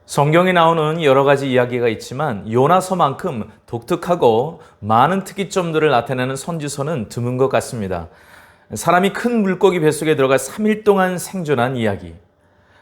성경에 나오는 여러 가지 이야기가 있지만 요나서만큼 독특하고 많은 특이점들을 나타내는 선지서는 드문 것 같습니다. 사람이 큰 물고기 뱃속에 들어가 3일 동안 생존한 이야기,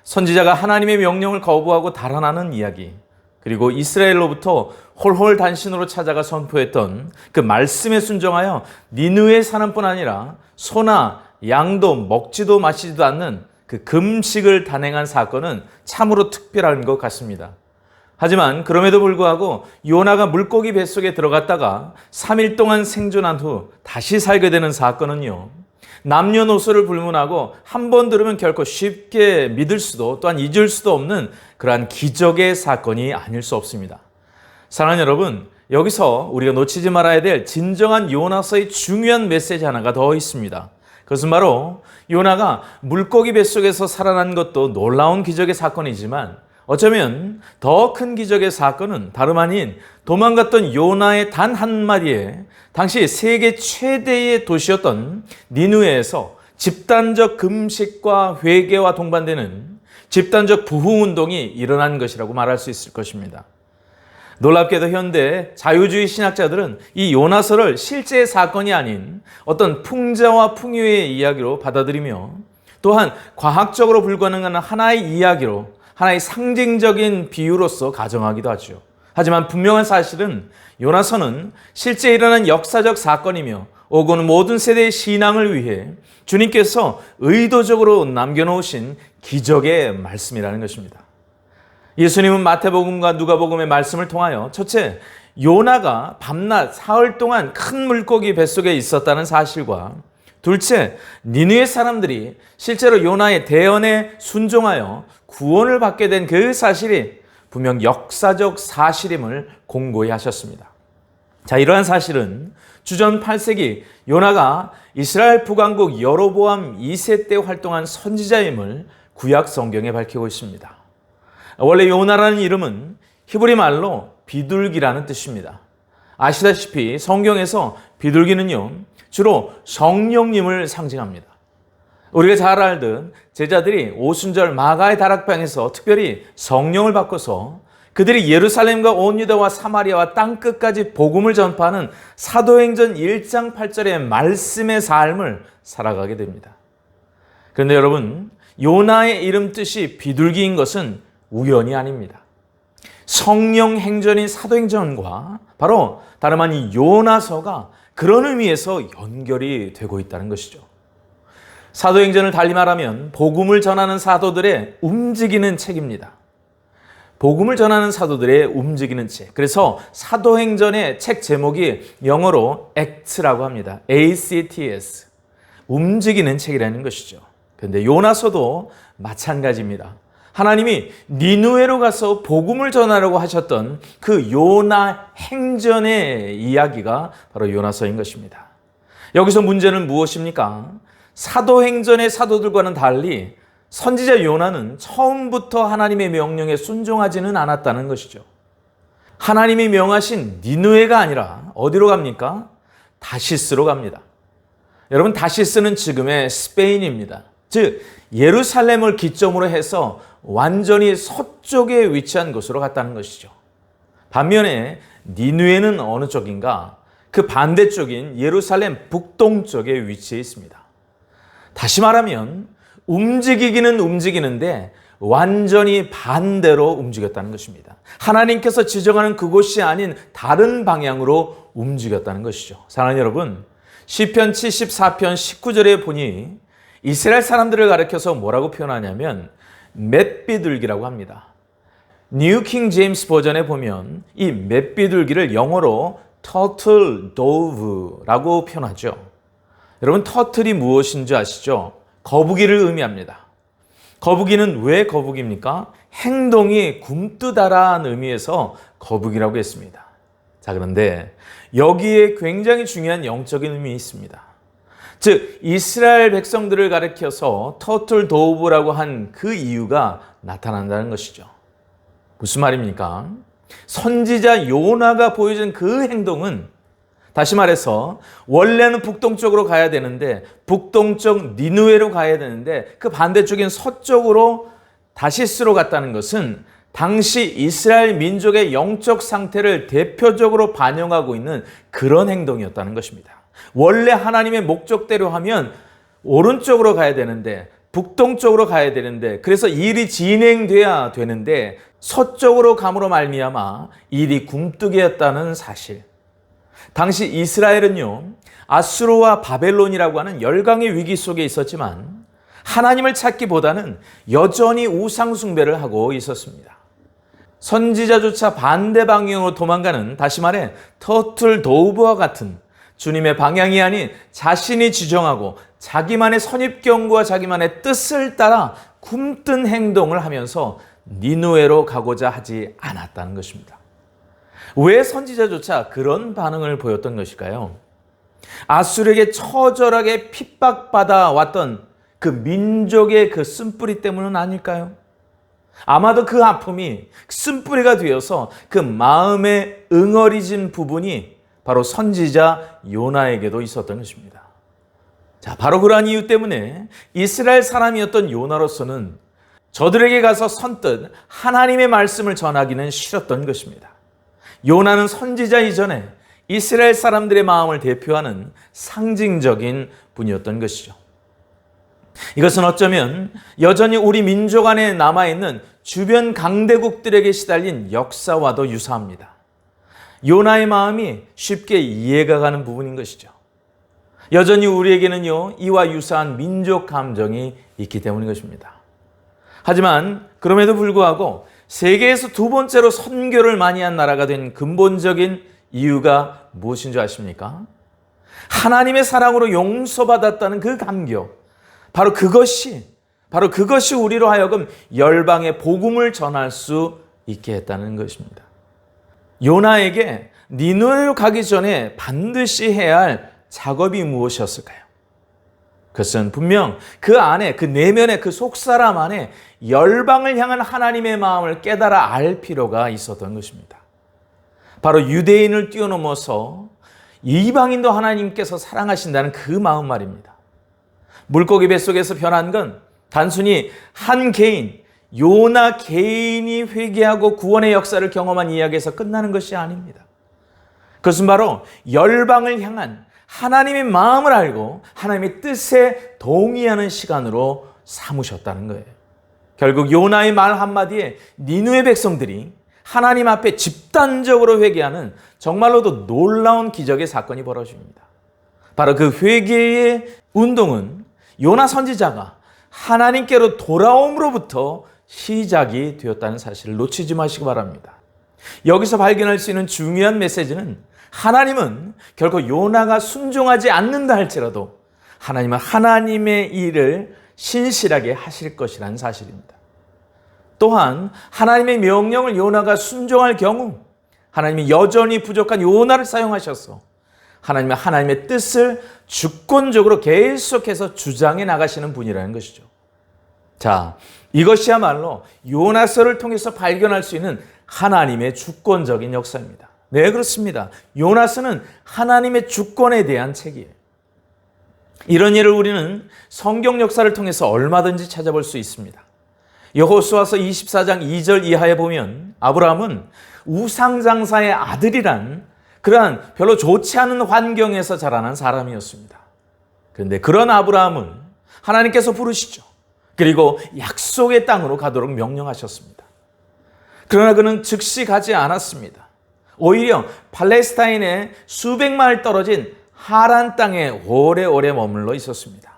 선지자가 하나님의 명령을 거부하고 달아나는 이야기, 그리고 이스라엘로부터 홀홀 단신으로 찾아가 선포했던 그 말씀에 순종하여 니느웨 사람뿐 아니라 소나 양도 먹지도 마시지도 않는 그 금식을 단행한 사건은 참으로 특별한 것 같습니다. 하지만 그럼에도 불구하고 요나가 물고기 뱃속에 들어갔다가 3일 동안 생존한 후 다시 살게 되는 사건은요, 남녀노소를 불문하고 한 번 들으면 결코 쉽게 믿을 수도 또한 잊을 수도 없는 그러한 기적의 사건이 아닐 수 없습니다. 사랑하는 여러분, 여기서 우리가 놓치지 말아야 될 진정한 요나서의 중요한 메시지 하나가 더 있습니다. 그것은 바로 요나가 물고기 뱃속에서 살아난 것도 놀라운 기적의 사건이지만 어쩌면 더 큰 기적의 사건은 다름 아닌 도망갔던 요나의 단 한마디에 당시 세계 최대의 도시였던 니느웨에서 집단적 금식과 회개와 동반되는 집단적 부흥운동이 일어난 것이라고 말할 수 있을 것입니다. 놀랍게도 현대 자유주의 신학자들은 이 요나서를 실제 사건이 아닌 어떤 풍자와 풍요의 이야기로 받아들이며 또한 과학적으로 불가능한 하나의 이야기로, 하나의 상징적인 비유로서 가정하기도 하죠. 하지만 분명한 사실은 요나서는 실제 일어난 역사적 사건이며 오고는 모든 세대의 신앙을 위해 주님께서 의도적으로 남겨놓으신 기적의 말씀이라는 것입니다. 예수님은 마태복음과 누가복음의 말씀을 통하여 첫째, 요나가 밤낮 사흘 동안 큰 물고기 뱃속에 있었다는 사실과 둘째, 니느웨 사람들이 실제로 요나의 대언에 순종하여 구원을 받게 된 그 사실이 분명 역사적 사실임을 공고히 하셨습니다. 자, 이러한 사실은 주전 8세기 요나가 이스라엘 북왕국 여로보암 2세 때 활동한 선지자임을 구약 성경에 밝히고 있습니다. 원래 요나라는 이름은 히브리 말로 비둘기라는 뜻입니다. 아시다시피 성경에서 비둘기는요, 주로 성령님을 상징합니다. 우리가 잘 알듯 제자들이 오순절 마가의 다락방에서 특별히 성령을 받고서 그들이 예루살렘과 온 유다와 사마리아와 땅끝까지 복음을 전파하는 사도행전 1장 8절의 말씀의 삶을 살아가게 됩니다. 그런데 여러분, 요나의 이름 뜻이 비둘기인 것은 우연이 아닙니다. 성령 행전인 사도행전과 바로 다름 아닌 요나서가 그런 의미에서 연결이 되고 있다는 것이죠. 사도행전을 달리 말하면 복음을 전하는 사도들의 움직이는 책입니다. 복음을 전하는 사도들의 움직이는 책. 그래서 사도행전의 책 제목이 영어로 act라고 합니다. ACTS. 움직이는 책이라는 것이죠. 그런데 요나서도 마찬가지입니다. 하나님이 니느웨로 가서 복음을 전하려고 하셨던 그 요나 행전의 이야기가 바로 요나서인 것입니다. 여기서 문제는 무엇입니까? 사도행전의 사도들과는 달리 선지자 요나는 처음부터 하나님의 명령에 순종하지는 않았다는 것이죠. 하나님이 명하신 니느웨가 아니라 어디로 갑니까? 다시스로 갑니다. 여러분, 다시스는 지금의 스페인입니다. 즉 예루살렘을 기점으로 해서 완전히 서쪽에 위치한 곳으로 갔다는 것이죠. 반면에 니느웨는 어느 쪽인가? 그 반대쪽인 예루살렘 북동쪽에 위치해 있습니다. 다시 말하면 움직이기는 움직이는데 완전히 반대로 움직였다는 것입니다. 하나님께서 지정하는 그곳이 아닌 다른 방향으로 움직였다는 것이죠. 사랑하는 여러분, 시편 74편 19절에 보니 이스라엘 사람들을 가리켜서 뭐라고 표현하냐면 맷비둘기라고 합니다. 뉴 킹 제임스 버전에 보면 이 맷비둘기를 영어로 turtle dove라고 표현하죠. 여러분, 터틀이 무엇인지 아시죠? 거북이를 의미합니다. 거북이는 왜 거북입니까? 행동이 굼뜨다라는 의미에서 거북이라고 했습니다. 자, 그런데 여기에 굉장히 중요한 영적인 의미가 있습니다. 즉 이스라엘 백성들을 가리켜서 터틀 도브라고 한 그 이유가 나타난다는 것이죠. 무슨 말입니까? 선지자 요나가 보여준 그 행동은 다시 말해서 원래는 북동쪽으로 가야 되는데 북동쪽 니느웨로 가야 되는데 그 반대쪽인 서쪽으로 다시스로 갔다는 것은 당시 이스라엘 민족의 영적 상태를 대표적으로 반영하고 있는 그런 행동이었다는 것입니다. 원래 하나님의 목적대로 하면 오른쪽으로 가야 되는데, 북동쪽으로 가야 되는데, 그래서 일이 진행돼야 되는데 서쪽으로 감으로 말미암아 일이 굼뜨기였다는 사실. 당시 이스라엘은요, 아수르와 바벨론이라고 하는 열강의 위기 속에 있었지만 하나님을 찾기보다는 여전히 우상 숭배를 하고 있었습니다. 선지자조차 반대 방향으로 도망가는, 다시 말해 터틀 도우브와 같은 주님의 방향이 아닌 자신이 지정하고 자기만의 선입견과 자기만의 뜻을 따라 굼뜬 행동을 하면서 니느웨로 가고자 하지 않았다는 것입니다. 왜 선지자조차 그런 반응을 보였던 것일까요? 아수르에게 처절하게 핍박받아 왔던 그 민족의 그 쓴뿌리 때문은 아닐까요? 아마도 그 아픔이 쓴뿌리가 되어서 그 마음에 응어리진 부분이 바로 선지자 요나에게도 있었던 것입니다. 자, 바로 그러한 이유 때문에 이스라엘 사람이었던 요나로서는 저들에게 가서 선뜻 하나님의 말씀을 전하기는 싫었던 것입니다. 요나는 선지자 이전에 이스라엘 사람들의 마음을 대표하는 상징적인 분이었던 것이죠. 이것은 어쩌면 여전히 우리 민족 안에 남아있는 주변 강대국들에게 시달린 역사와도 유사합니다. 요나의 마음이 쉽게 이해가 가는 부분인 것이죠. 여전히 우리에게는요, 이와 유사한 민족 감정이 있기 때문인 것입니다. 하지만 그럼에도 불구하고 세계에서 두 번째로 선교를 많이 한 나라가 된 근본적인 이유가 무엇인 줄 아십니까? 하나님의 사랑으로 용서받았다는 그 감격, 바로 그것이 우리로 하여금 열방의 복음을 전할 수 있게 했다는 것입니다. 요나에게 니느웨로 가기 전에 반드시 해야 할 작업이 무엇이었을까요? 그것은 분명 그 안에, 그 내면의 그 속사람 안에 열방을 향한 하나님의 마음을 깨달아 알 필요가 있었던 것입니다. 바로 유대인을 뛰어넘어서 이방인도 하나님께서 사랑하신다는 그 마음 말입니다. 물고기 뱃속에서 변한 건 단순히 한 개인, 요나 개인이 회개하고 구원의 역사를 경험한 이야기에서 끝나는 것이 아닙니다. 그것은 바로 열방을 향한 하나님의 마음을 알고 하나님의 뜻에 동의하는 시간으로 삼으셨다는 거예요. 결국 요나의 말 한마디에 니느웨 백성들이 하나님 앞에 집단적으로 회개하는 정말로도 놀라운 기적의 사건이 벌어집니다. 바로 그 회개의 운동은 요나 선지자가 하나님께로 돌아옴으로부터 시작이 되었다는 사실을 놓치지 마시기 바랍니다. 여기서 발견할 수 있는 중요한 메시지는 하나님은 결코 요나가 순종하지 않는다 할지라도 하나님은 하나님의 일을 신실하게 하실 것이라는 사실입니다. 또한 하나님의 명령을 요나가 순종할 경우 하나님이 여전히 부족한 요나를 사용하셔서 하나님의 뜻을 주권적으로 계속해서 주장해 나가시는 분이라는 것이죠. 자, 이것이야말로 요나서를 통해서 발견할 수 있는 하나님의 주권적인 역사입니다. 네, 그렇습니다. 요나서는 하나님의 주권에 대한 책이에요. 이런 일을 우리는 성경 역사를 통해서 얼마든지 찾아볼 수 있습니다. 여호수아서 24장 2절 이하에 보면 아브라함은 우상장사의 아들이란 그러한 별로 좋지 않은 환경에서 자라난 사람이었습니다. 그런데 그런 아브라함은 하나님께서 부르시죠. 그리고 약속의 땅으로 가도록 명령하셨습니다. 그러나 그는 즉시 가지 않았습니다. 오히려 팔레스타인의 수백 마일 떨어진 하란 땅에 오래오래 머물러 있었습니다.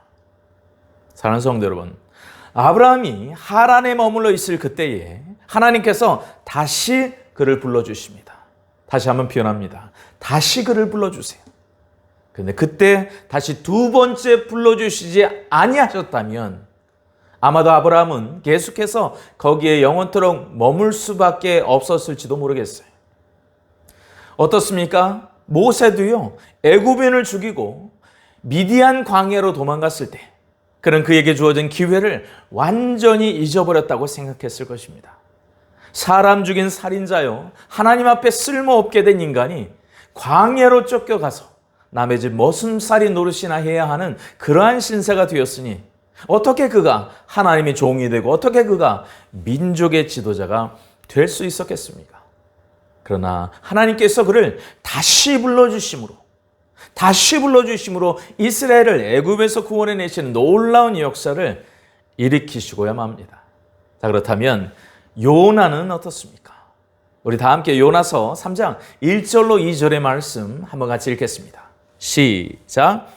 사랑하는 성도 여러분, 아브라함이 하란에 머물러 있을 그때에 하나님께서 다시 그를 불러주십니다. 다시 한번 표현합니다. 다시 그를 불러주세요. 그런데 그때 다시 두 번째 불러주시지 아니하셨다면 아마도 아브라함은 계속해서 거기에 영원토록 머물 수밖에 없었을지도 모르겠어요. 어떻습니까? 모세도요, 애굽인을 죽이고 미디안 광야로 도망갔을 때 그는 그에게 주어진 기회를 완전히 잊어버렸다고 생각했을 것입니다. 사람 죽인 살인자요, 하나님 앞에 쓸모없게 된 인간이 광야로 쫓겨가서 남의 집 머슴살이 노릇이나 해야 하는 그러한 신세가 되었으니 어떻게 그가 하나님의 종이 되고 어떻게 그가 민족의 지도자가 될 수 있었겠습니까? 그러나 하나님께서 그를 다시 불러주심으로 이스라엘을 애굽에서 구원해내시는 놀라운 역사를 일으키시고야만 합니다. 자, 그렇다면 요나는 어떻습니까? 우리 다 함께 요나서 3장 1절로 2절의 말씀 한번 같이 읽겠습니다. 시작.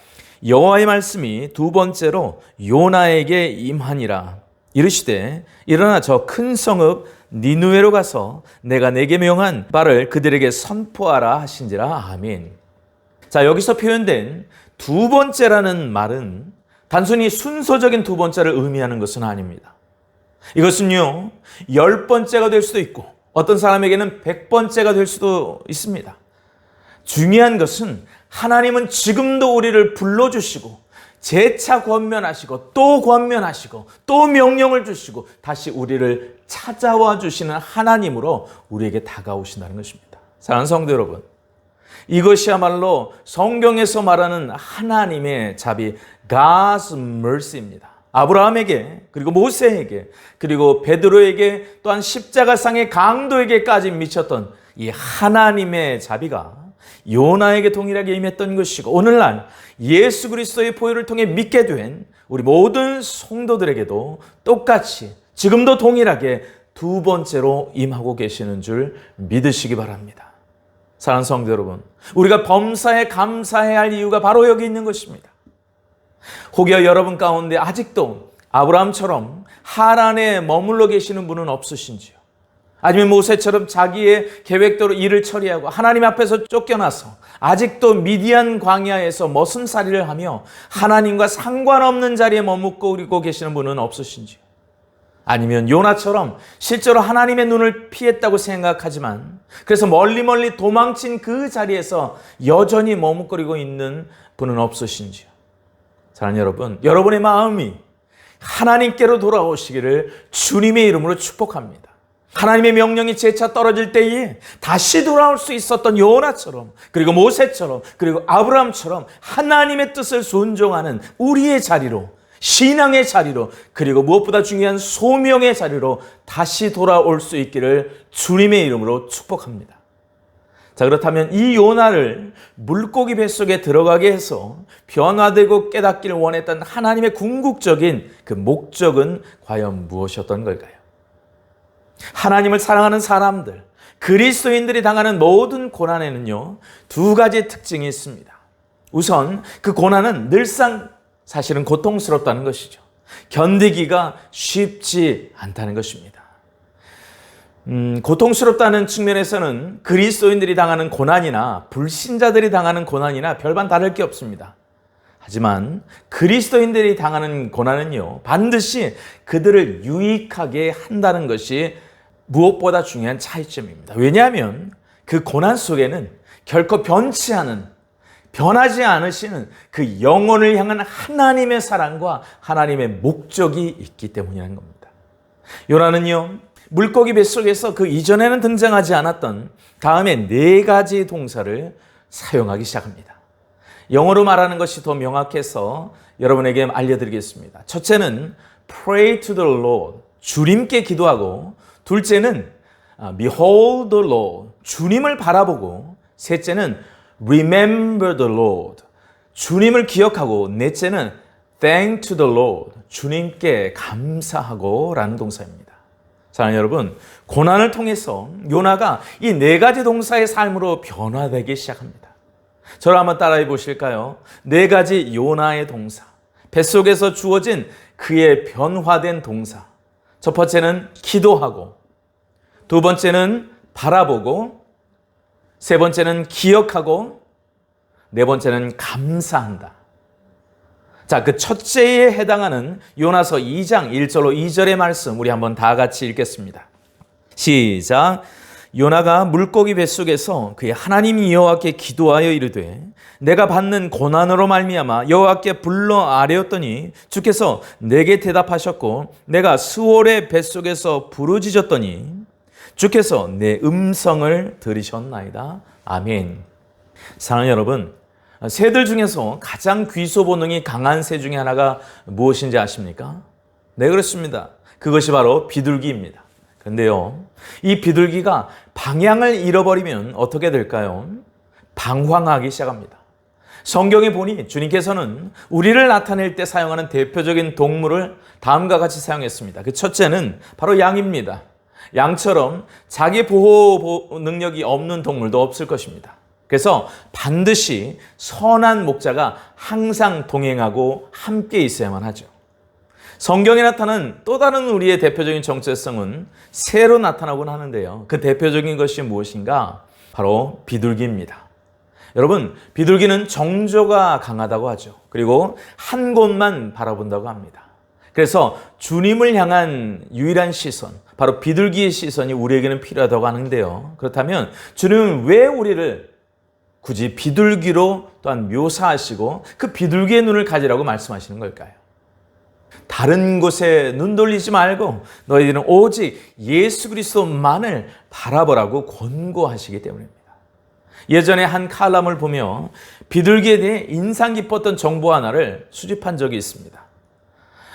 여호와의 말씀이 두 번째로 요나에게 임하니라. 이르시되 일어나 저 큰 성읍 니느웨로 가서 내가 내게 명한 바를 그들에게 선포하라 하신지라. 아멘. 자, 여기서 표현된 두 번째라는 말은 단순히 순서적인 두 번째를 의미하는 것은 아닙니다. 이것은요, 10번째가 될 수도 있고 어떤 사람에게는 100번째가 될 수도 있습니다. 중요한 것은 하나님은 지금도 우리를 불러주시고 재차 권면하시고 또 명령을 주시고 다시 우리를 찾아와 주시는 하나님으로 우리에게 다가오신다는 것입니다. 사랑하는 성도 여러분, 이것이야말로 성경에서 말하는 하나님의 자비, God's mercy입니다. 아브라함에게, 그리고 모세에게, 그리고 베드로에게, 또한 십자가상의 강도에게까지 미쳤던 이 하나님의 자비가 요나에게 동일하게 임했던 것이고, 오늘날 예수 그리스도의 보혈을 통해 믿게 된 우리 모든 성도들에게도 똑같이 지금도 동일하게 두 번째로 임하고 계시는 줄 믿으시기 바랍니다. 사랑하는 성도 여러분, 우리가 범사에 감사해야 할 이유가 바로 여기 있는 것입니다. 혹여 여러분 가운데 아직도 아브라함처럼 하란에 머물러 계시는 분은 없으신지요? 아니면 모세처럼 자기의 계획대로 일을 처리하고 하나님 앞에서 쫓겨나서 아직도 미디안 광야에서 머슴살이를 하며 하나님과 상관없는 자리에 머무르고 계시는 분은 없으신지요? 아니면 요나처럼 실제로 하나님의 눈을 피했다고 생각하지만 그래서 멀리 도망친 그 자리에서 여전히 머뭇거리고 있는 분은 없으신지요? 사랑하는 여러분, 여러분의 마음이 하나님께로 돌아오시기를 주님의 이름으로 축복합니다. 하나님의 명령이 재차 떨어질 때에 다시 돌아올 수 있었던 요나처럼, 그리고 모세처럼, 그리고 아브라함처럼 하나님의 뜻을 순종하는 우리의 자리로, 신앙의 자리로, 그리고 무엇보다 중요한 소명의 자리로 다시 돌아올 수 있기를 주님의 이름으로 축복합니다. 자, 그렇다면 이 요나를 물고기 뱃속에 들어가게 해서 변화되고 깨닫기를 원했던 하나님의 궁극적인 그 목적은 과연 무엇이었던 걸까요? 하나님을 사랑하는 사람들, 그리스도인들이 당하는 모든 고난에는요, 두 가지 특징이 있습니다. 우선 그 고난은 늘상 사실은 고통스럽다는 것이죠. 견디기가 쉽지 않다는 것입니다. 고통스럽다는 측면에서는 그리스도인들이 당하는 고난이나 불신자들이 당하는 고난이나 별반 다를 게 없습니다. 하지만 그리스도인들이 당하는 고난은요, 반드시 그들을 유익하게 한다는 것이 무엇보다 중요한 차이점입니다. 왜냐하면 그 고난 속에는 결코 변하지 않으시는 그 영혼을 향한 하나님의 사랑과 하나님의 목적이 있기 때문이라는 겁니다. 요나는요, 물고기 뱃속에서 그 이전에는 등장하지 않았던 다음에 4가지 동사를 사용하기 시작합니다. 영어로 말하는 것이 더 명확해서 여러분에게 알려드리겠습니다. 첫째는 pray to the Lord, 주님께 기도하고, 둘째는 behold the Lord, 주님을 바라보고, 셋째는 remember the Lord, 주님을 기억하고, 넷째는 thank to the Lord, 주님께 감사하고 라는 동사입니다. 사랑하는 여러분, 고난을 통해서 요나가 이 4가지 동사의 삶으로 변화되기 시작합니다. 저를 한번 따라해 보실까요? 4가지 요나의 동사, 뱃속에서 주어진 그의 변화된 동사. 첫 번째는 기도하고, 두 번째는 바라보고, 세 번째는 기억하고, 네 번째는 감사한다. 자, 그 첫째에 해당하는 요나서 2장 1절로 2절의 말씀 우리 한번 다 같이 읽겠습니다. 시작. 요나가 물고기 뱃속에서 그의 하나님 여호와께 기도하여 이르되 내가 받는 고난으로 말미암아 여호와께 불러 아뢰었더니 주께서 내게 대답하셨고 내가 스올의 뱃속에서 부르짖었더니 주께서 내 음성을 들으셨나이다. 아멘. 사랑하는 여러분, 새들 중에서 가장 귀소 본능이 강한 새 중에 하나가 무엇인지 아십니까? 네, 그렇습니다. 그것이 바로 비둘기입니다. 그런데요, 이 비둘기가 방향을 잃어버리면 어떻게 될까요? 방황하기 시작합니다. 성경에 보니 주님께서는 우리를 나타낼 때 사용하는 대표적인 동물을 다음과 같이 사용했습니다. 그 첫째는 바로 양입니다. 양처럼 자기 보호 능력이 없는 동물도 없을 것입니다. 그래서 반드시 선한 목자가 항상 동행하고 함께 있어야만 하죠. 성경에 나타난 또 다른 우리의 대표적인 정체성은 새로 나타나곤 하는데요. 그 대표적인 것이 무엇인가? 바로 비둘기입니다. 여러분, 비둘기는 정조가 강하다고 하죠. 그리고 한 곳만 바라본다고 합니다. 그래서 주님을 향한 유일한 시선, 바로 비둘기의 시선이 우리에게는 필요하다고 하는데요. 그렇다면 주님은 왜 우리를 굳이 비둘기로 또한 묘사하시고 그 비둘기의 눈을 가지라고 말씀하시는 걸까요? 다른 곳에 눈 돌리지 말고 너희들은 오직 예수 그리스도만을 바라보라고 권고하시기 때문입니다. 예전에 한 칼럼을 보며 비둘기에 대해 인상 깊었던 정보 하나를 수집한 적이 있습니다.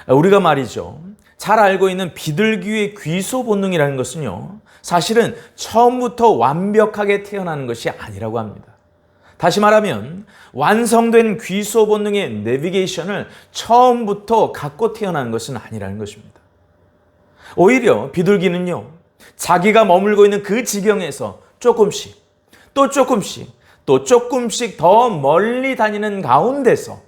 우리가 말이죠, 잘 알고 있는 비둘기의 귀소 본능이라는 것은요, 사실은 처음부터 완벽하게 태어나는 것이 아니라고 합니다. 다시 말하면 완성된 귀소 본능의 내비게이션을 처음부터 갖고 태어나는 것은 아니라는 것입니다. 오히려 비둘기는요, 자기가 머물고 있는 그 지경에서 조금씩 또 조금씩 또 조금씩 더 멀리 다니는 가운데서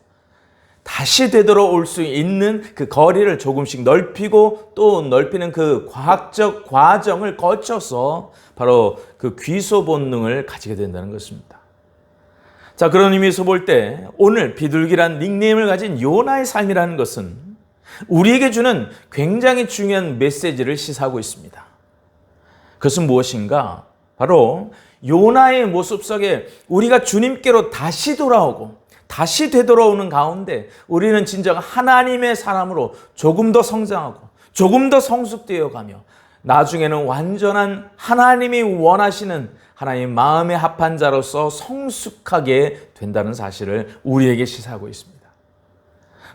다시 되돌아올 수 있는 그 거리를 조금씩 넓히고 또 넓히는 그 과학적 과정을 거쳐서 바로 그 귀소 본능을 가지게 된다는 것입니다. 자, 그런 의미에서 볼 때 오늘 비둘기란 닉네임을 가진 요나의 삶이라는 것은 우리에게 주는 굉장히 중요한 메시지를 시사하고 있습니다. 그것은 무엇인가? 바로 요나의 모습 속에 우리가 주님께로 다시 돌아오고 다시 되돌아오는 가운데 우리는 진정 하나님의 사람으로 조금 더 성장하고 조금 더 성숙되어 가며 나중에는 완전한 하나님이 원하시는 하나님의 마음에 합한 자로서 성숙하게 된다는 사실을 우리에게 시사하고 있습니다.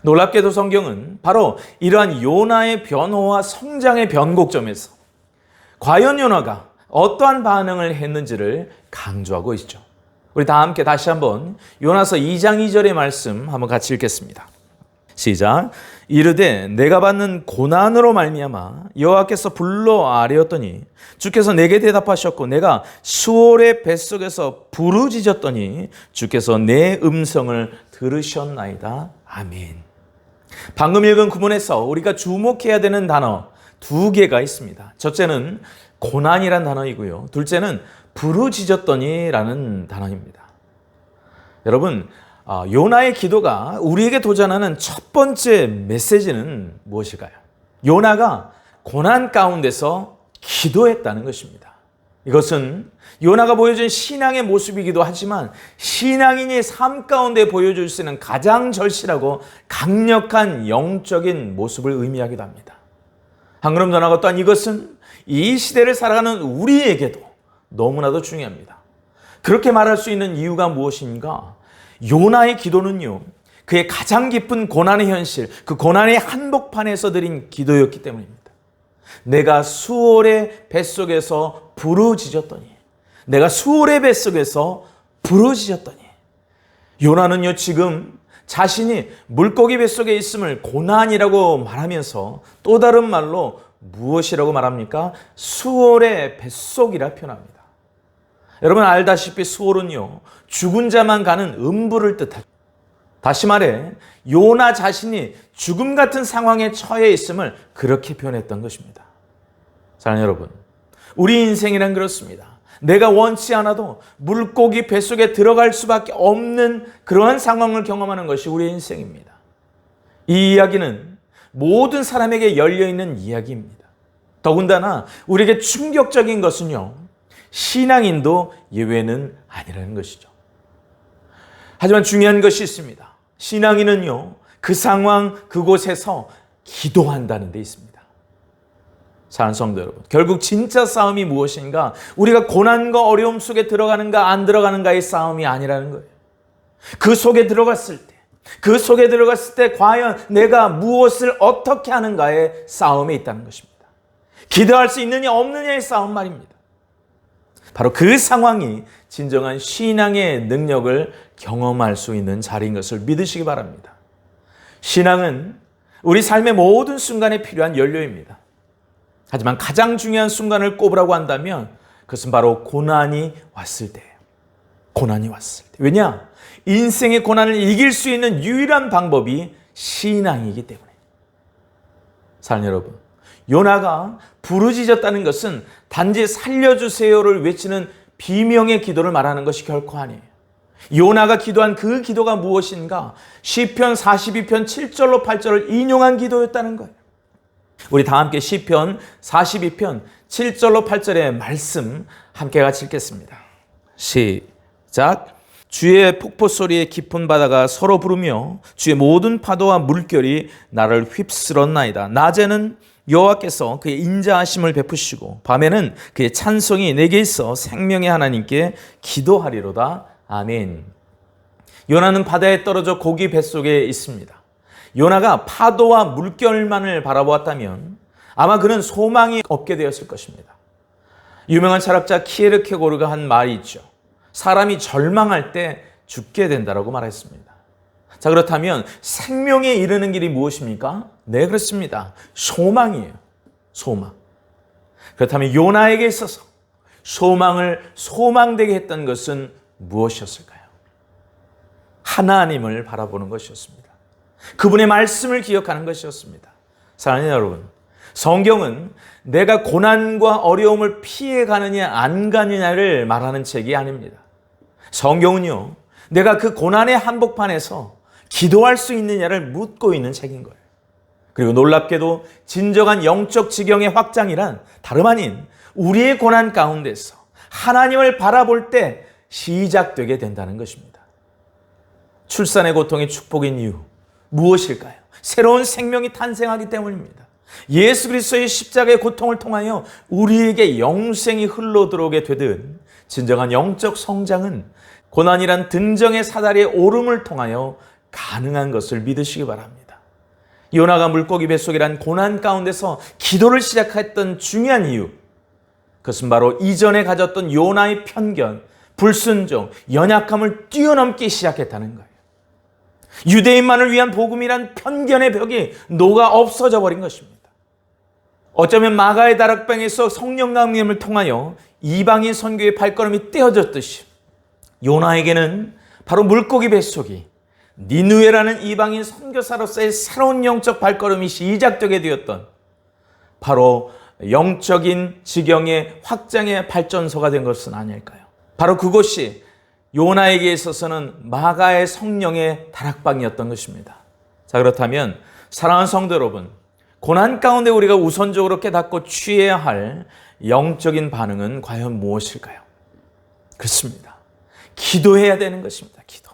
놀랍게도 성경은 바로 이러한 요나의 변호와 성장의 변곡점에서 과연 요나가 어떠한 반응을 했는지를 강조하고 있죠. 우리 다 함께 다시 한번 요나서 2장 2절의 말씀 한번 같이 읽겠습니다. 시작. 이르되 내가 받는 고난으로 말미암아 여호와께서 불러 아뢰었더니 주께서 내게 대답하셨고 내가 수월의 뱃속에서 부르짖었더니 주께서 내 음성을 들으셨나이다. 아멘. 방금 읽은 구문에서 우리가 주목해야 되는 단어 두 개가 있습니다. 첫째는 고난이란 단어이고요. 둘째는 부르짖었더니라는 단어입니다. 여러분, 요나의 기도가 우리에게 도전하는 첫 번째 메시지는 무엇일까요? 요나가 고난 가운데서 기도했다는 것입니다. 이것은 요나가 보여준 신앙의 모습이기도 하지만 신앙인의 삶 가운데 보여줄 수 있는 가장 절실하고 강력한 영적인 모습을 의미하기도 합니다. 한 걸음 더 나아가 또한 이것은 이 시대를 살아가는 우리에게도 너무나도 중요합니다. 그렇게 말할 수 있는 이유가 무엇인가? 요나의 기도는요, 그의 가장 깊은 고난의 현실, 그 고난의 한복판에서 드린 기도였기 때문입니다. 내가 수월의 뱃속에서 부르짖었더니, 내가 수월의 뱃속에서 부르짖었더니, 요나는요, 지금 자신이 물고기 뱃속에 있음을 고난이라고 말하면서 또 다른 말로 무엇이라고 말합니까? 수월의 뱃속이라 표현합니다. 여러분 알다시피 수월은요, 죽은 자만 가는 음부를 뜻하죠. 다시 말해 요나 자신이 죽음 같은 상황에 처해 있음을 그렇게 표현했던 것입니다. 사랑하는 여러분, 우리 인생이란 그렇습니다. 내가 원치 않아도 물고기 뱃속에 들어갈 수밖에 없는 그러한 상황을 경험하는 것이 우리의 인생입니다. 이 이야기는 모든 사람에게 열려있는 이야기입니다. 더군다나 우리에게 충격적인 것은요, 신앙인도 예외는 아니라는 것이죠. 하지만 중요한 것이 있습니다. 신앙인은요, 그 상황, 그곳에서 기도한다는 데 있습니다. 사랑하는 성도 여러분, 결국 진짜 싸움이 무엇인가? 우리가 고난과 어려움 속에 들어가는가 안 들어가는가의 싸움이 아니라는 거예요. 그 속에 들어갔을 때 과연 내가 무엇을 어떻게 하는가의 싸움에 있다는 것입니다. 기도할 수 있느냐 없느냐의 싸움 말입니다. 바로 그 상황이 진정한 신앙의 능력을 경험할 수 있는 자리인 것을 믿으시기 바랍니다. 신앙은 우리 삶의 모든 순간에 필요한 연료입니다. 하지만 가장 중요한 순간을 꼽으라고 한다면 그것은 바로 고난이 왔을 때예요. 고난이 왔을 때. 왜냐? 인생의 고난을 이길 수 있는 유일한 방법이 신앙이기 때문에. 사랑하는 여러분, 요나가 부르짖었다는 것은 단지 살려주세요를 외치는 비명의 기도를 말하는 것이 결코 아니에요. 요나가 기도한 그 기도가 무엇인가? 시편 42편 7절로 8절을 인용한 기도였다는 거예요. 우리 다 함께 시편 42편 7절로 8절의 말씀 함께 같이 읽겠습니다. 시작. 주의 폭포 소리에 깊은 바다가 서로 부르며 주의 모든 파도와 물결이 나를 휩쓸었나이다. 낮에는 여호와께서 그의 인자하심을 베푸시고 밤에는 그의 찬송이 내게 있어 생명의 하나님께 기도하리로다. 아멘. 요나는 바다에 떨어져 고기 뱃속에 있습니다. 요나가 파도와 물결만을 바라보았다면 아마 그는 소망이 없게 되었을 것입니다. 유명한 철학자 키에르케고르가 한 말이 있죠. 사람이 절망할 때 죽게 된다라고 말했습니다. 자, 그렇다면 생명에 이르는 길이 무엇입니까? 네, 그렇습니다. 소망이에요. 소망. 그렇다면 요나에게 있어서 소망을 소망되게 했던 것은 무엇이었을까요? 하나님을 바라보는 것이었습니다. 그분의 말씀을 기억하는 것이었습니다. 사랑하는 여러분, 성경은 내가 고난과 어려움을 피해 가느냐 안 가느냐를 말하는 책이 아닙니다. 성경은요, 내가 그 고난의 한복판에서 기도할 수 있느냐를 묻고 있는 책인 거예요. 그리고 놀랍게도 진정한 영적 지경의 확장이란 다름 아닌 우리의 고난 가운데서 하나님을 바라볼 때 시작되게 된다는 것입니다. 출산의 고통이 축복인 이유 무엇일까요? 새로운 생명이 탄생하기 때문입니다. 예수 그리스도의 십자가의 고통을 통하여 우리에게 영생이 흘러 들어오게 되듯 진정한 영적 성장은 고난이란 등정의 사다리에 오름을 통하여 가능한 것을 믿으시기 바랍니다. 요나가 물고기 뱃속이란 고난 가운데서 기도를 시작했던 중요한 이유, 그것은 바로 이전에 가졌던 요나의 편견, 불순종, 연약함을 뛰어넘기 시작했다는 거예요. 유대인만을 위한 복음이란 편견의 벽이 녹아 없어져 버린 것입니다. 어쩌면 마가의 다락방에서 성령 강림을 통하여 이방인 선교의 발걸음이 떼어졌듯이 요나에게는 바로 물고기 뱃속이 니느웨라는 이방인 선교사로서의 새로운 영적 발걸음이 시작되게 되었던 바로 영적인 지경의 확장의 발전소가 된 것은 아닐까요? 바로 그곳이 요나에게 있어서는 마가의 성령의 다락방이었던 것입니다. 자, 그렇다면 사랑하는 성도 여러분, 고난 가운데 우리가 우선적으로 깨닫고 취해야 할 영적인 반응은 과연 무엇일까요? 그렇습니다. 기도해야 되는 것입니다. 기도.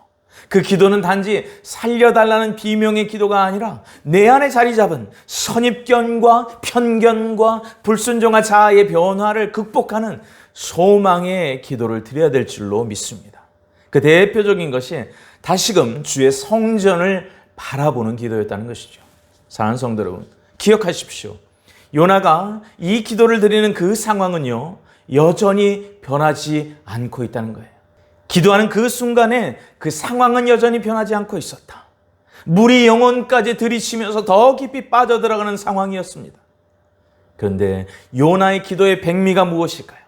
그 기도는 단지 살려달라는 비명의 기도가 아니라 내 안에 자리 잡은 선입견과 편견과 불순종한 자아의 변화를 극복하는 소망의 기도를 드려야 될 줄로 믿습니다. 그 대표적인 것이 다시금 주의 성전을 바라보는 기도였다는 것이죠. 사랑하는 성도 여러분, 기억하십시오. 요나가 이 기도를 드리는 그 상황은요, 여전히 변하지 않고 있다는 거예요. 기도하는 그 순간에 그 상황은 여전히 변하지 않고 있었다. 물이 영혼까지 들이치면서 더 깊이 빠져들어가는 상황이었습니다. 그런데 요나의 기도의 백미가 무엇일까요?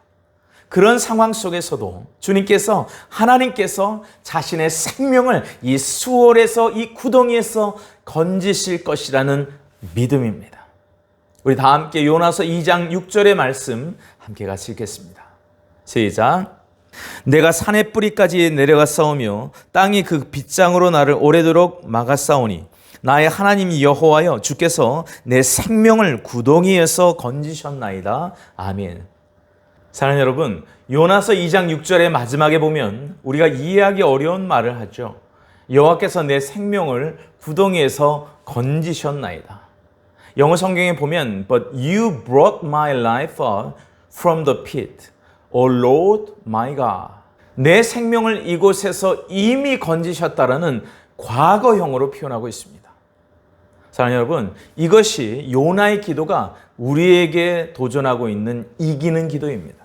그런 상황 속에서도 주님께서, 하나님께서 자신의 생명을 이 수월에서, 이 구덩이에서 건지실 것이라는 믿음입니다. 우리 다 함께 요나서 2장 6절의 말씀 함께 같이 읽겠습니다. 시작. 내가 산의 뿌리까지 내려가 싸우며 땅이 그 빗장으로 나를 오래도록 막아 싸우니 나의 하나님 여호와여, 주께서 내 생명을 구덩이에서 건지셨나이다. 아멘. 사랑하는 여러분, 요나서 2장 6절의 마지막에 보면 우리가 이해하기 어려운 말을 하죠. 여호와께서 내 생명을 구덩이에서 건지셨나이다. 영어 성경에 보면 But you brought my life up from the pit, O Lord my God. 내 생명을 이곳에서 이미 건지셨다라는 과거형으로 표현하고 있습니다. 사랑하는 여러분, 이것이 요나의 기도가 우리에게 도전하고 있는 이기는 기도입니다.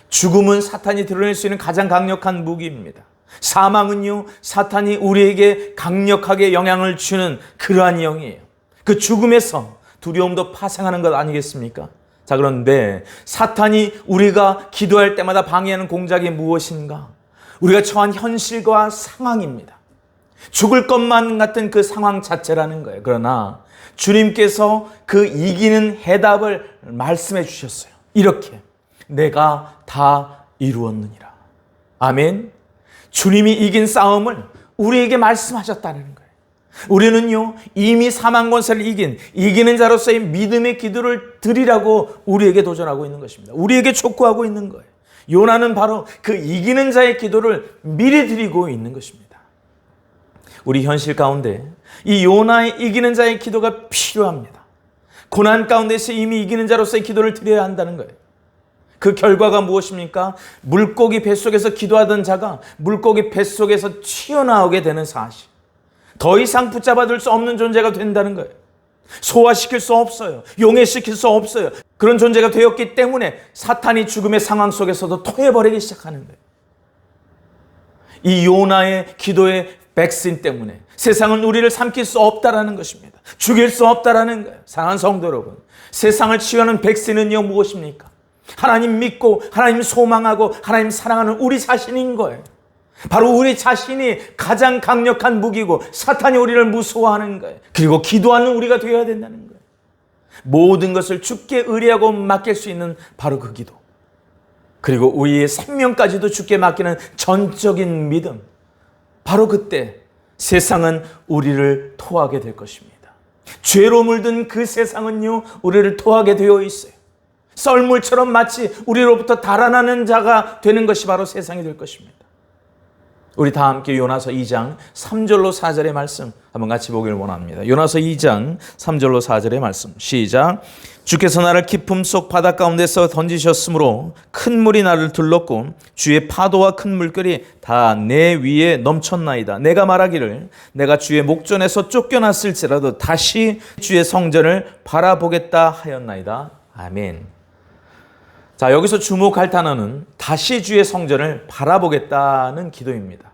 죽음은 사탄이 드러낼 수 있는 가장 강력한 무기입니다. 사망은요, 사탄이 우리에게 강력하게 영향을 주는 그러한 영이에요. 그 죽음에서 두려움도 파생하는 것 아니겠습니까? 자, 그런데 사탄이 우리가 기도할 때마다 방해하는 공작이 무엇인가? 우리가 처한 현실과 상황입니다. 죽을 것만 같은 그 상황 자체라는 거예요. 그러나 주님께서 그 이기는 해답을 말씀해 주셨어요. 이렇게 내가 다 이루었느니라. 아멘. 주님이 이긴 싸움을 우리에게 말씀하셨다는 거예요. 우리는요, 이미 사망 권세를 이기는 자로서의 믿음의 기도를 드리라고 우리에게 도전하고 있는 것입니다. 우리에게 촉구하고 있는 거예요. 요나는 바로 그 이기는 자의 기도를 미리 드리고 있는 것입니다. 우리 현실 가운데 이 요나의 이기는 자의 기도가 필요합니다. 고난 가운데서 이미 이기는 자로서의 기도를 드려야 한다는 거예요. 그 결과가 무엇입니까? 물고기 뱃속에서 기도하던 자가 물고기 뱃속에서 튀어나오게 되는 사실. 더 이상 붙잡아둘 수 없는 존재가 된다는 거예요. 소화시킬 수 없어요. 용해시킬 수 없어요. 그런 존재가 되었기 때문에 사탄이 죽음의 상황 속에서도 토해버리기 시작하는 거예요. 이 요나의 기도의 백신 때문에 세상은 우리를 삼킬 수 없다라는 것입니다. 죽일 수 없다라는 거예요. 사랑하는 성도 여러분, 세상을 치유하는 백신은요 무엇입니까? 하나님 믿고 하나님 소망하고 하나님 사랑하는 우리 자신인 거예요. 바로 우리 자신이 가장 강력한 무기고 사탄이 우리를 무서워하는 거예요. 그리고 기도하는 우리가 되어야 된다는 거예요. 모든 것을 주께 의뢰하고 맡길 수 있는 바로 그 기도. 그리고 우리의 생명까지도 주께 맡기는 전적인 믿음. 바로 그때 세상은 우리를 토하게 될 것입니다. 죄로 물든 그 세상은요 우리를 토하게 되어 있어요. 썰물처럼 마치 우리로부터 달아나는 자가 되는 것이 바로 세상이 될 것입니다. 우리 다 함께 요나서 2장 3절로 4절의 말씀 한번 같이 보기를 원합니다. 요나서 2장 3절로 4절의 말씀 시작. 주께서 나를 깊음 속 바다 가운데서 던지셨으므로 큰 물이 나를 둘렀고 주의 파도와 큰 물결이 다 내 위에 넘쳤나이다. 내가 말하기를 내가 주의 목전에서 쫓겨났을지라도 다시 주의 성전을 바라보겠다 하였나이다. 아멘. 자, 여기서 주목할 단어는 다시 주의 성전을 바라보겠다는 기도입니다.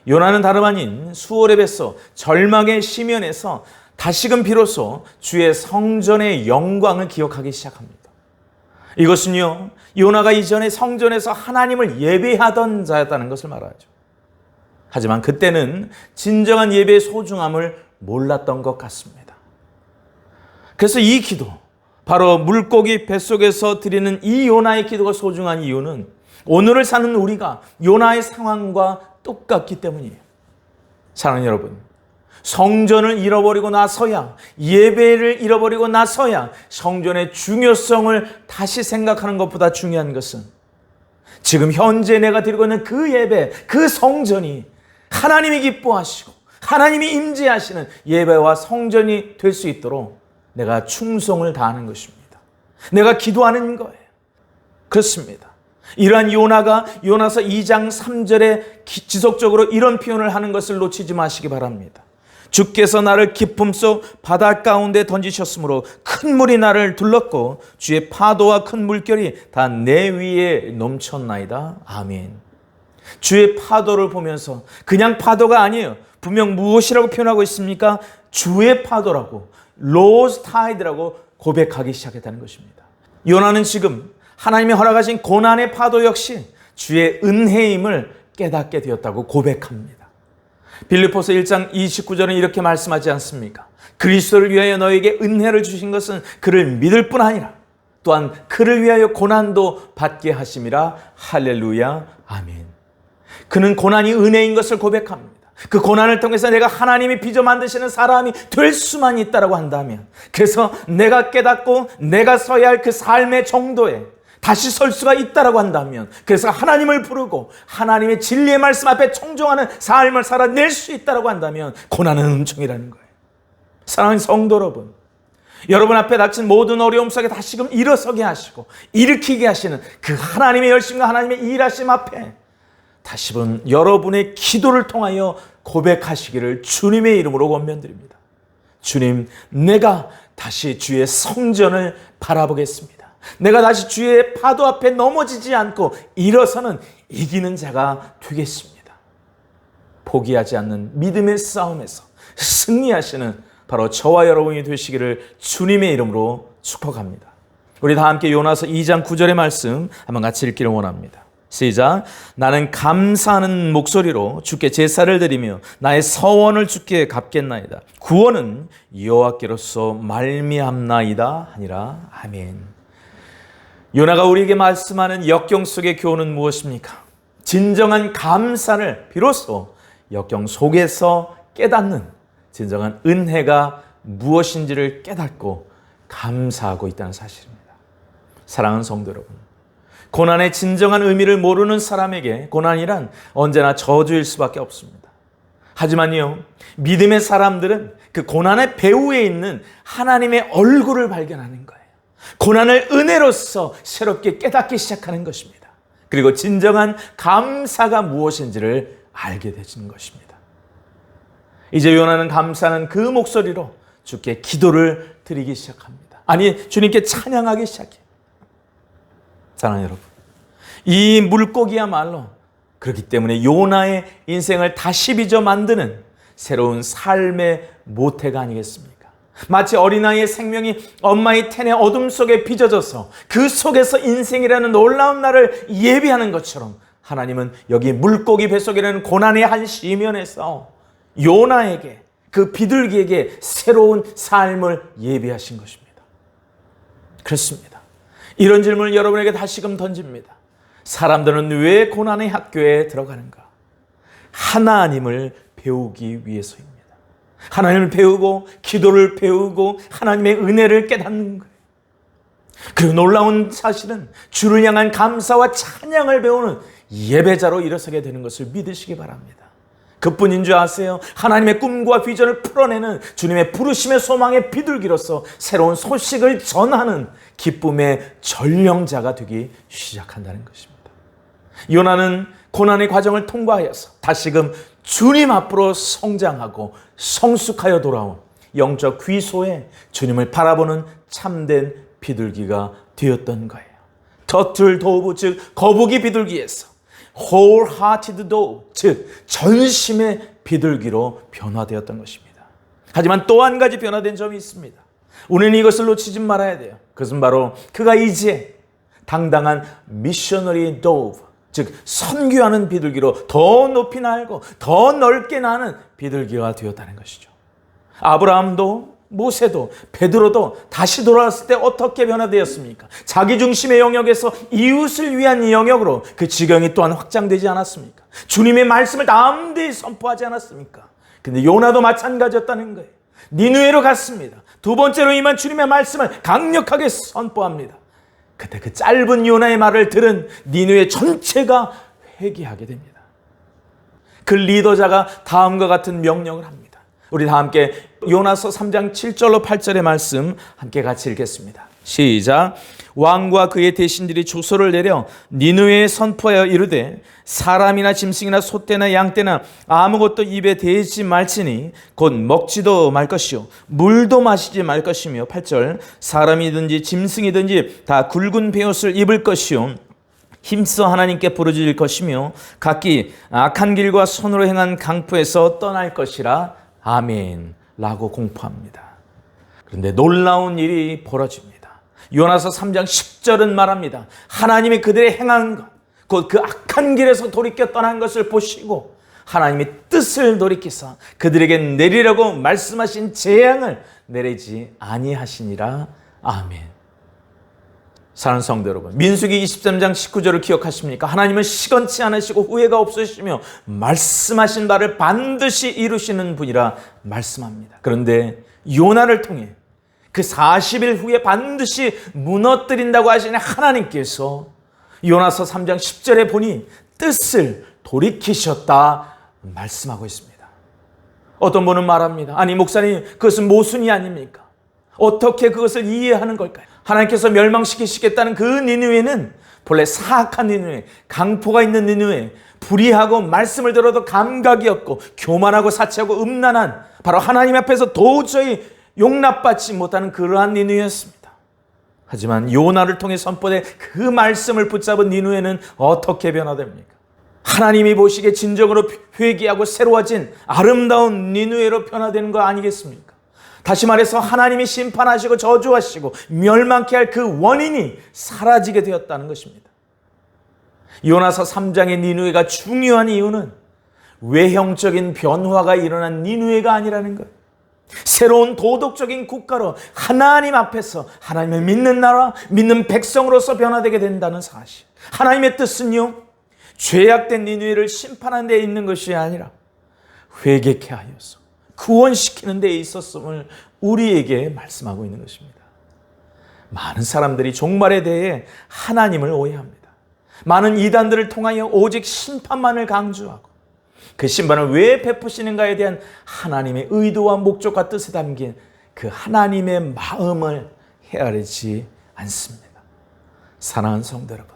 요나는 다름 아닌 수월의 뱃속 절망의 시면에서 다시금 비로소 주의 성전의 영광을 기억하기 시작합니다. 이것은요, 요나가 이전에 성전에서 하나님을 예배하던 자였다는 것을 말하죠. 하지만 그때는 진정한 예배의 소중함을 몰랐던 것 같습니다. 그래서 이 기도, 바로 물고기 뱃속에서 드리는 이 요나의 기도가 소중한 이유는 오늘을 사는 우리가 요나의 상황과 똑같기 때문이에요. 사랑하는 여러분, 성전을 잃어버리고 나서야, 예배를 잃어버리고 나서야 성전의 중요성을 다시 생각하는 것보다 중요한 것은 지금 현재 내가 드리고 있는 그 예배, 그 성전이 하나님이 기뻐하시고 하나님이 임재하시는 예배와 성전이 될 수 있도록 내가 충성을 다하는 것입니다. 내가 기도하는 거예요. 그렇습니다. 이러한 요나가 요나서 2장 3절에 지속적으로 이런 표현을 하는 것을 놓치지 마시기 바랍니다. 주께서 나를 깊음 속 바다 가운데 던지셨으므로 큰 물이 나를 둘렀고 주의 파도와 큰 물결이 다 내 위에 넘쳤나이다. 아멘. 주의 파도를 보면서 그냥 파도가 아니에요. 분명 무엇이라고 표현하고 있습니까? 주의 파도라고, 로스 타이드라고 고백하기 시작했다는 것입니다. 요나는 지금 하나님이 허락하신 고난의 파도 역시 주의 은혜임을 깨닫게 되었다고 고백합니다. 빌립보서 1장 29절은 이렇게 말씀하지 않습니까? 그리스도를 위하여 너에게 은혜를 주신 것은 그를 믿을 뿐 아니라 또한 그를 위하여 고난도 받게 하심이라. 할렐루야. 아멘. 그는 고난이 은혜인 것을 고백합니다. 그 고난을 통해서 내가 하나님이 빚어 만드시는 사람이 될 수만 있다라고 한다면, 그래서 내가 깨닫고 내가 서야 할 그 삶의 정도에 다시 설 수가 있다라고 한다면, 그래서 하나님을 부르고 하나님의 진리의 말씀 앞에 청종하는 삶을 살아낼 수 있다라고 한다면 고난은 은총이라는 거예요. 사랑하는 성도 여러분, 여러분 앞에 닥친 모든 어려움 속에 다시금 일어서게 하시고 일으키게 하시는 그 하나님의 열심과 하나님의 일하심 앞에 다시금 여러분의 기도를 통하여 고백하시기를 주님의 이름으로 권면드립니다. 주님, 내가 다시 주의 성전을 바라보겠습니다. 내가 다시 주의 파도 앞에 넘어지지 않고 일어서는 이기는 자가 되겠습니다. 포기하지 않는 믿음의 싸움에서 승리하시는 바로 저와 여러분이 되시기를 주님의 이름으로 축복합니다. 우리 다 함께 요나서 2장 9절의 말씀 한번 같이 읽기를 원합니다. 시작. 나는 감사하는 목소리로 주께 제사를 드리며 나의 서원을 주께 갚겠나이다. 구원은 여호와께로서 말미암나이다 하니라. 아멘. 요나가 우리에게 말씀하는 역경 속의 교훈은 무엇입니까? 진정한 감사를 비로소 역경 속에서 깨닫는 진정한 은혜가 무엇인지를 깨닫고 감사하고 있다는 사실입니다. 사랑하는 성도 여러분, 고난의 진정한 의미를 모르는 사람에게 고난이란 언제나 저주일 수밖에 없습니다. 하지만요, 믿음의 사람들은 그 고난의 배후에 있는 하나님의 얼굴을 발견하는 거예요. 고난을 은혜로서 새롭게 깨닫기 시작하는 것입니다. 그리고 진정한 감사가 무엇인지를 알게 되는 것입니다. 이제 요나는 감사하는 그 목소리로 주께 기도를 드리기 시작합니다. 아니, 주님께 찬양하기 시작해요. 사랑하는 여러분, 이 물고기야말로 그렇기 때문에 요나의 인생을 다시 빚어 만드는 새로운 삶의 모태가 아니겠습니까? 마치 어린아이의 생명이 엄마의 텐의 어둠 속에 빚어져서 그 속에서 인생이라는 놀라운 날을 예비하는 것처럼 하나님은 여기 물고기 뱃속이라는 고난의 한 시면에서 요나에게, 그 비둘기에게 새로운 삶을 예비하신 것입니다. 그렇습니다. 이런 질문을 여러분에게 다시금 던집니다. 사람들은 왜 고난의 학교에 들어가는가? 하나님을 배우기 위해서입니다. 하나님을 배우고 기도를 배우고 하나님의 은혜를 깨닫는 거예요. 그리고 놀라운 사실은 주를 향한 감사와 찬양을 배우는 예배자로 일어서게 되는 것을 믿으시기 바랍니다. 그뿐인 줄 아세요? 하나님의 꿈과 비전을 풀어내는 주님의 부르심의 소망의 비둘기로서 새로운 소식을 전하는 기쁨의 전령자가 되기 시작한다는 것입니다. 요나는 고난의 과정을 통과하여서 다시금 주님 앞으로 성장하고 성숙하여 돌아온 영적 귀소에 주님을 바라보는 참된 비둘기가 되었던 거예요. 터틀 도브, 즉 거북이 비둘기에서 wholehearted dove, 즉 전심의 비둘기로 변화되었던 것입니다. 하지만 또 한 가지 변화된 점이 있습니다. 우리는 이것을 놓치지 말아야 돼요. 그것은 바로 그가 이제 당당한 미셔너리 도브, 즉 선교하는 비둘기로 더 높이 날고 더 넓게 나는 비둘기가 되었다는 것이죠. 아브라함도 모세도 베드로도 다시 돌아왔을 때 어떻게 변화되었습니까? 자기중심의 영역에서 이웃을 위한 영역으로 그 지경이 또한 확장되지 않았습니까? 주님의 말씀을 담대히 선포하지 않았습니까? 근데 요나도 마찬가지였다는 거예요. 니느웨로 갔습니다. 두 번째로 임한 주님의 말씀을 강력하게 선포합니다. 그때 그 짧은 요나의 말을 들은 니느웨 전체가 회개하게 됩니다. 그 리더자가 다음과 같은 명령을 합니다. 우리 다 함께 요나서 3장 7절로 8절의 말씀 함께 같이 읽겠습니다. 시작. 왕과 그의 대신들이 조서를 내려 니느웨에 선포하여 이르되 사람이나 짐승이나 소떼나 양떼나 아무것도 입에 대지 말지니 곧 먹지도 말 것이요 물도 마시지 말 것이며 8절 사람이든지 짐승이든지 다 굵은 베옷을 입을 것이요 힘써 하나님께 부르짖을 것이며 각기 악한 길과 손으로 행한 강포에서 떠날 것이라. 아멘 라고 공포합니다. 그런데 놀라운 일이 벌어집니다. 요나서 3장 10절은 말합니다. 하나님이 그들의 행한 것, 곧 그 악한 길에서 돌이켜 떠난 것을 보시고 하나님의 뜻을 돌이키사 그들에게 내리려고 말씀하신 재앙을 내리지 아니하시니라. 아멘. 사랑하는 성도 여러분, 민수기 23장 19절을 기억하십니까? 하나님은 시건치 않으시고 후회가 없으시며 말씀하신 바를 반드시 이루시는 분이라 말씀합니다. 그런데 요나를 통해 그 40일 후에 반드시 무너뜨린다고 하시는 하나님께서 요나서 3장 10절에 보니 뜻을 돌이키셨다 말씀하고 있습니다. 어떤 분은 말합니다. 아니 목사님, 그것은 모순이 아닙니까? 어떻게 그것을 이해하는 걸까요? 하나님께서 멸망시키시겠다는 그 니느웨는 본래 사악한 니느웨, 강포가 있는 니느웨, 불의하고 말씀을 들어도 감각이 없고 교만하고 사치하고 음란한 바로 하나님 앞에서 도저히 용납받지 못하는 그러한 니느웨였습니다. 하지만 요나를 통해 선포된 그 말씀을 붙잡은 니느웨는 어떻게 변화됩니까? 하나님이 보시기에 진정으로 회개하고 새로워진 아름다운 니느웨로 변화되는 거 아니겠습니까? 다시 말해서 하나님이 심판하시고 저주하시고 멸망케 할 그 원인이 사라지게 되었다는 것입니다. 요나서 3장의 니느웨가 중요한 이유는 외형적인 변화가 일어난 니느웨가 아니라는 것. 새로운 도덕적인 국가로 하나님 앞에서 하나님을 믿는 나라, 믿는 백성으로서 변화되게 된다는 사실. 하나님의 뜻은요, 죄악된 니느웨를 심판하는 데 있는 것이 아니라 회개케 하여서 구원시키는 데 있었음을 우리에게 말씀하고 있는 것입니다. 많은 사람들이 종말에 대해 하나님을 오해합니다. 많은 이단들을 통하여 오직 심판만을 강조하고 그 심판을 왜 베푸시는가에 대한 하나님의 의도와 목적과 뜻에 담긴 그 하나님의 마음을 헤아리지 않습니다. 사랑하는 성도 여러분,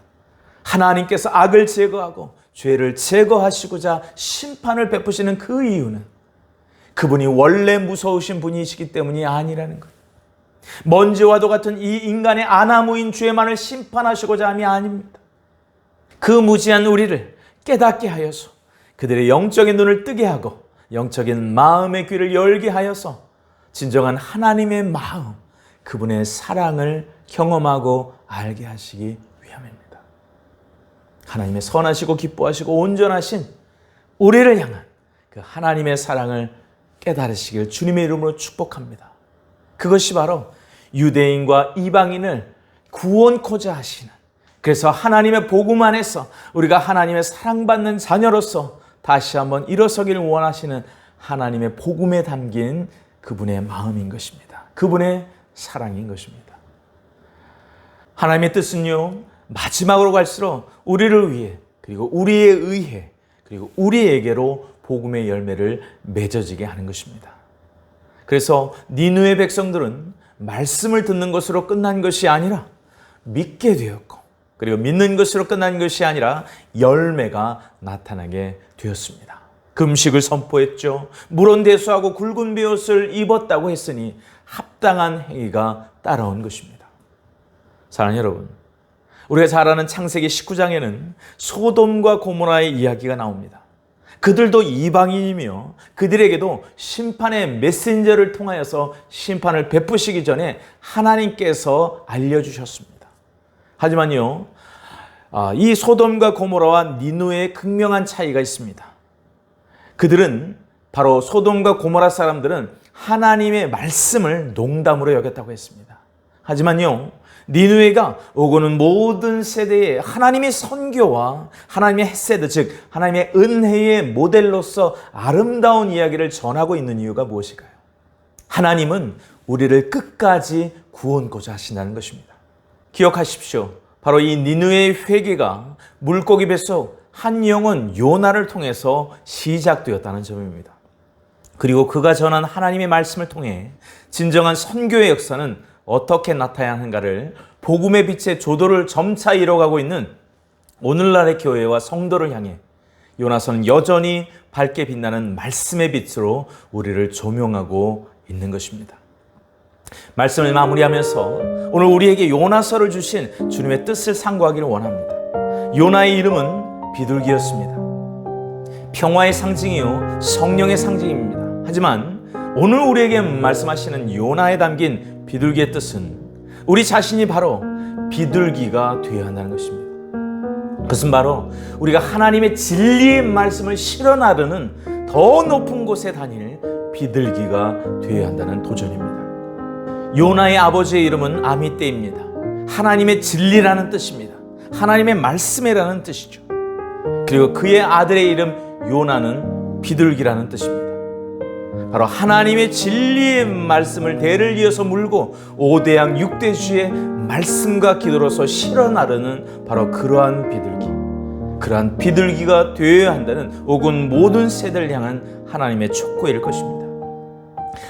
하나님께서 악을 제거하고 죄를 제거하시고자 심판을 베푸시는 그 이유는 그분이 원래 무서우신 분이시기 때문이 아니라는 것. 먼지와도 같은 이 인간의 아나무인 죄만을 심판하시고자 함이 아닙니다. 그 무지한 우리를 깨닫게 하여서 그들의 영적인 눈을 뜨게 하고 영적인 마음의 귀를 열게 하여서 진정한 하나님의 마음, 그분의 사랑을 경험하고 알게 하시기 위함입니다. 하나님의 선하시고 기뻐하시고 온전하신 우리를 향한 그 하나님의 사랑을 깨달으시길 주님의 이름으로 축복합니다. 그것이 바로 유대인과 이방인을 구원코자 하시는, 그래서 하나님의 복음 안에서 우리가 하나님의 사랑받는 자녀로서 다시 한번 일어서기를 원하시는 하나님의 복음에 담긴 그분의 마음인 것입니다. 그분의 사랑인 것입니다. 하나님의 뜻은요, 마지막으로 갈수록 우리를 위해, 그리고 우리에 의해, 그리고 우리에게로 복음의 열매를 맺어지게 하는 것입니다. 그래서 니느웨 백성들은 말씀을 듣는 것으로 끝난 것이 아니라 믿게 되었고, 그리고 믿는 것으로 끝난 것이 아니라 열매가 나타나게 되었습니다. 금식을 선포했죠. 물온대수하고 굵은 베옷을 입었다고 했으니 합당한 행위가 따라온 것입니다. 사랑하는 여러분, 우리가 잘 아는 창세기 19장에는 소돔과 고모라의 이야기가 나옵니다. 그들도 이방인이며 그들에게도 심판의 메신저를 통하여서 심판을 베푸시기 전에 하나님께서 알려주셨습니다. 하지만요, 이 소돔과 고모라와 니느웨의 극명한 차이가 있습니다. 그들은, 바로 소돔과 고모라 사람들은 하나님의 말씀을 농담으로 여겼다고 했습니다. 하지만요, 니느웨가 오고는 모든 세대에 하나님의 선교와 하나님의 헤세드, 즉 하나님의 은혜의 모델로서 아름다운 이야기를 전하고 있는 이유가 무엇일까요? 하나님은 우리를 끝까지 구원코자 하신다는 것입니다. 기억하십시오. 바로 이 니느웨의 회개가 물고기 뱃속 한 영혼 요나를 통해서 시작되었다는 점입니다. 그리고 그가 전한 하나님의 말씀을 통해 진정한 선교의 역사는 어떻게 나타나야 하는가를 복음의 빛의 조도를 점차 이뤄가고 있는 오늘날의 교회와 성도를 향해 요나서는 여전히 밝게 빛나는 말씀의 빛으로 우리를 조명하고 있는 것입니다. 말씀을 마무리하면서 오늘 우리에게 요나서를 주신 주님의 뜻을 상고하기를 원합니다. 요나의 이름은 비둘기였습니다. 평화의 상징이요, 성령의 상징입니다. 하지만 오늘 우리에게 말씀하시는 요나에 담긴 비둘기의 뜻은 우리 자신이 바로 비둘기가 되어야 한다는 것입니다. 그것은 바로 우리가 하나님의 진리의 말씀을 실어 나르는 더 높은 곳에 다닐 비둘기가 되어야 한다는 도전입니다. 요나의 아버지의 이름은 아미떼입니다. 하나님의 진리라는 뜻입니다. 하나님의 말씀이라는 뜻이죠. 그리고 그의 아들의 이름 요나는 비둘기라는 뜻입니다. 바로 하나님의 진리의 말씀을 대를 이어서 물고 5대양 6대주의 말씀과 기도로서 실어 나르는 바로 그러한 비둘기가 되어야 한다는 오군 모든 세대를 향한 하나님의 촉구일 것입니다.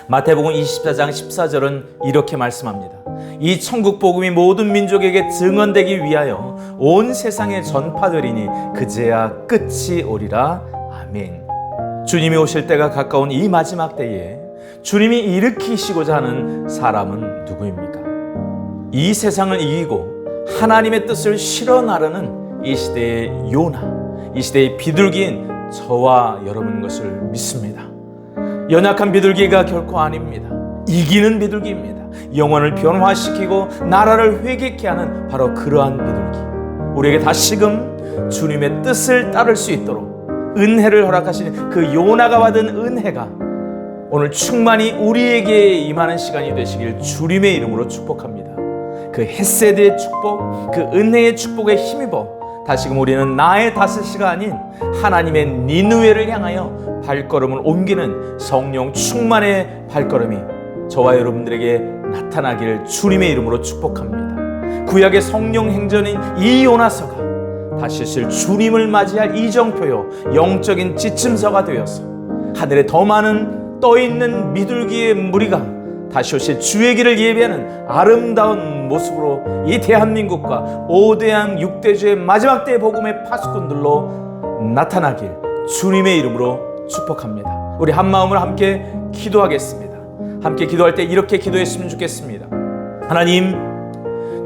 마태복음 24장 14절은 이렇게 말씀합니다. 이 천국 복음이 모든 민족에게 증언되기 위하여 온 세상에 전파되리니 그제야 끝이 오리라. 아멘. 주님이 오실 때가 가까운 이 마지막 때에 주님이 일으키시고자 하는 사람은 누구입니까? 이 세상을 이기고 하나님의 뜻을 실어 나르는 이 시대의 요나, 이 시대의 비둘기인 저와 여러분 것을 믿습니다. 연약한 비둘기가 결코 아닙니다. 이기는 비둘기입니다. 영혼을 변화시키고 나라를 회개케 하는 바로 그러한 비둘기. 우리에게 다시금 주님의 뜻을 따를 수 있도록 은혜를 허락하시는 그 요나가 받은 은혜가 오늘 충만히 우리에게 임하는 시간이 되시길 주님의 이름으로 축복합니다. 그 헤세드의 축복, 그 은혜의 축복에 힘입어 다시금 우리는 나의 다스시가 아닌 하나님의 니느웨를 향하여 발걸음을 옮기는 성령 충만의 발걸음이 저와 여러분들에게 나타나기를 주님의 이름으로 축복합니다. 구약의 성령 행전인 이 요나서가 다시 오실 주님을 맞이할 이정표요, 영적인 지침서가 되어서 하늘에 더 많은 떠있는 비둘기의 무리가 다시 오실 주의 길을 예비하는 아름다운 모습으로 이 대한민국과 5대양 6대주의 마지막 때의 복음의 파수꾼들로 나타나길 주님의 이름으로 축복합니다. 우리 한 마음으로 함께 기도하겠습니다. 함께 기도할 때 이렇게 기도했으면 좋겠습니다. 하나님,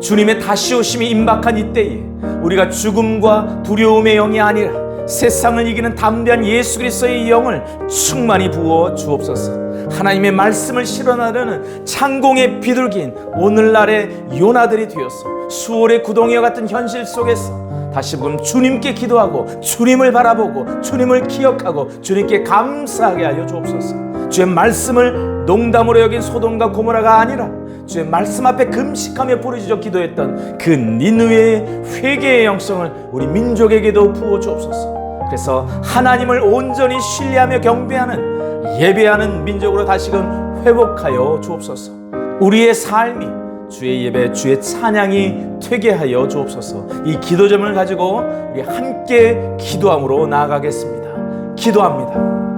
주님의 다시 오심이 임박한 이때에 우리가 죽음과 두려움의 영이 아니라 세상을 이기는 담대한 예수 그리스도의 영을 충만히 부어 주옵소서. 하나님의 말씀을 실현하려는 창공의 비둘기인 오늘날의 요나들이 되어서 수월의 구덩이와 같은 현실 속에서 다시 보면 주님께 기도하고 주님을 바라보고 주님을 기억하고 주님께 감사하게 하여 주옵소서. 주의 말씀을 농담으로 여긴 소돔과 고모라가 아니라 주의 말씀 앞에 금식하며 부르짖어 기도했던 그 니느웨의 회개의 영성을 우리 민족에게도 부어 주옵소서. 그래서 하나님을 온전히 신뢰하며 경배하는 예배하는 민족으로 다시금 회복하여 주옵소서. 우리의 삶이 주의 예배, 주의 찬양이 되게 하여 주옵소서. 이 기도점을 가지고 우리 함께 기도함으로 나아가겠습니다. 기도합니다.